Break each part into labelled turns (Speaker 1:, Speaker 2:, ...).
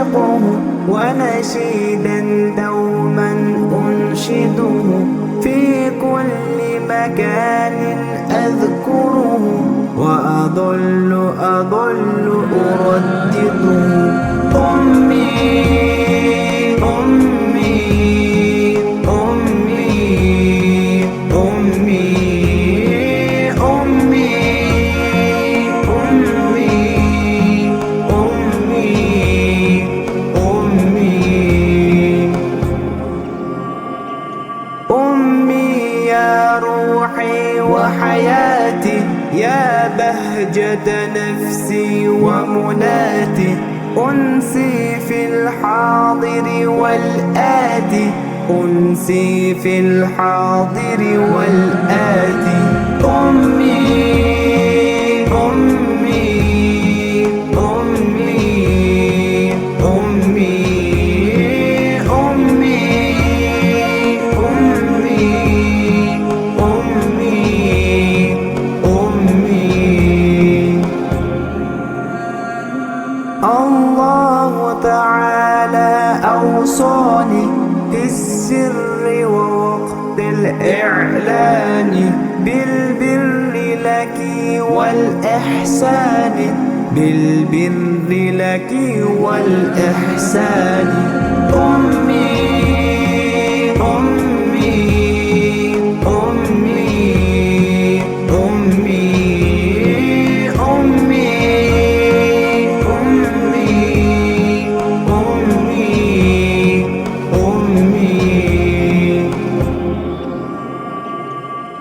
Speaker 1: أعشقه ونشيدا دوما أنشده في كل مكان أذكره وأضل أردده أمي أمي أمي أمي أمي أمي أمي أمي أمي يا روحي وحياتي يا بهجة نفسي ومناتي أنسي في الحاضر والآتي أنسي في الحاضر والآتي أمي أمي أمي أمي أمي أمي أمي أمي الله تعالى أوصاني في السر ووقت الإعلان بالبر لك والإحسان بالبر لك والإحسان أمي أمي أمي أمي أمي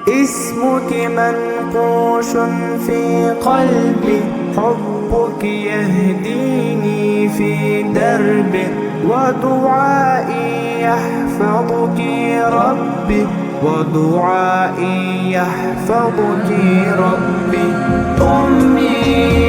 Speaker 1: اسمك منقوش في قلبي حبك يهديني في دربي ودعائي يحفظك ربي ودعائي يحفظك ربي أمي